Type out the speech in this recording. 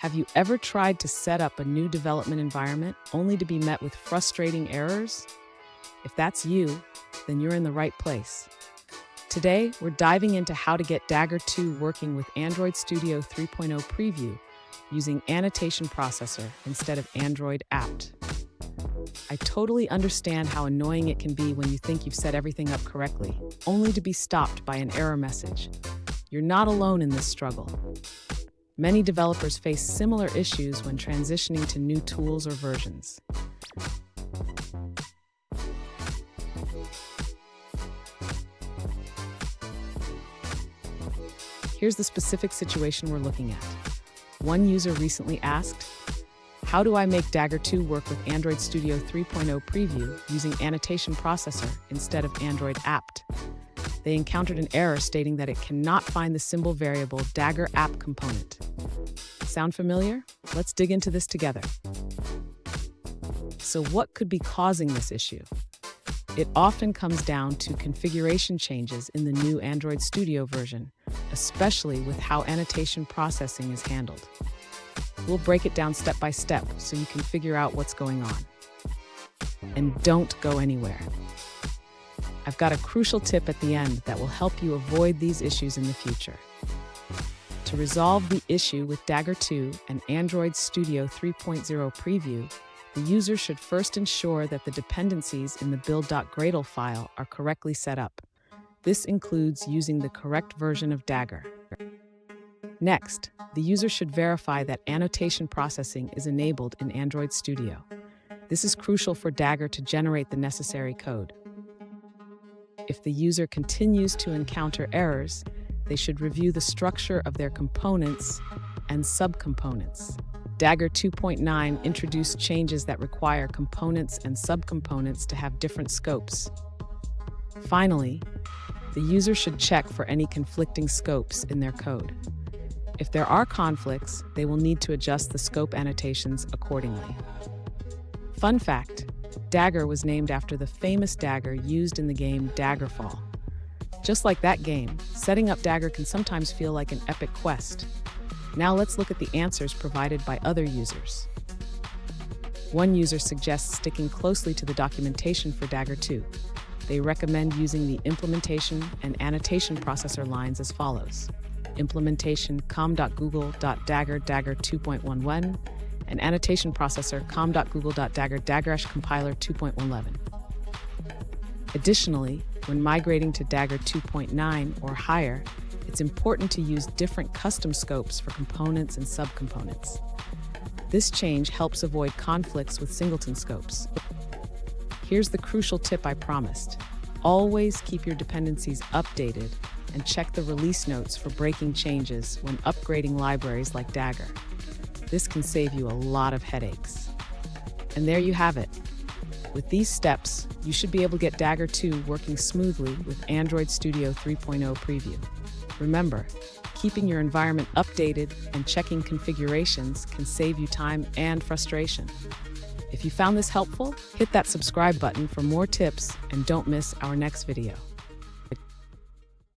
Have you ever tried to set up a new development environment only to be met with frustrating errors? If that's you, then you're in the right place. Today, we're diving into how to get Dagger 2 working with Android Studio 3.0 Preview using annotationProcessor instead of android-apt. I totally understand how annoying it can be when you think you've set everything up correctly, only to be stopped by an error message. You're not alone in this struggle. Many developers face similar issues when transitioning to new tools or versions. Here's the specific situation we're looking at. One user recently asked, "How do I make Dagger 2 work with Android Studio 3.0 Preview using annotationProcessor instead of android-apt?" They encountered an error stating that it cannot find the symbol variable Dagger app component. Sound familiar? Let's dig into this together. So what could be causing this issue? It often comes down to configuration changes in the new Android Studio version, especially with how annotation processing is handled. We'll break it down step by step so you can figure out what's going on. And don't go anywhere. I've got a crucial tip at the end that will help you avoid these issues in the future. To resolve the issue with Dagger 2 and Android Studio 3.0 Preview, the user should first ensure that the dependencies in the build.gradle file are correctly set up. This includes using the correct version of Dagger. Next, the user should verify that annotation processing is enabled in Android Studio. This is crucial for Dagger to generate the necessary code. If the user continues to encounter errors, they should review the structure of their components and subcomponents. Dagger 2.9 introduced changes that require components and subcomponents to have different scopes. Finally, the user should check for any conflicting scopes in their code. If there are conflicts, they will need to adjust the scope annotations accordingly. Fun fact, Dagger was named after the famous dagger used in the game Daggerfall. Just like that game, setting up Dagger can sometimes feel like an epic quest. Now let's look at the answers provided by other users. One user suggests sticking closely to the documentation for Dagger 2. They recommend using the implementation and annotation processor lines as follows: implementation com.google.dagger Dagger 2.11 and annotation processor com.google.dagger Daggerish compiler 2.11. Additionally, when migrating to Dagger 2.9 or higher, it's important to use different custom scopes for components and subcomponents. This change helps avoid conflicts with singleton scopes. Here's the crucial tip I promised. Always keep your dependencies updated and check the release notes for breaking changes when upgrading libraries like Dagger. This can save you a lot of headaches. And there you have it. With these steps, you should be able to get Dagger 2 working smoothly with Android Studio 3.0 Preview. Remember, keeping your environment updated and checking configurations can save you time and frustration. If you found this helpful, hit that subscribe button for more tips and don't miss our next video.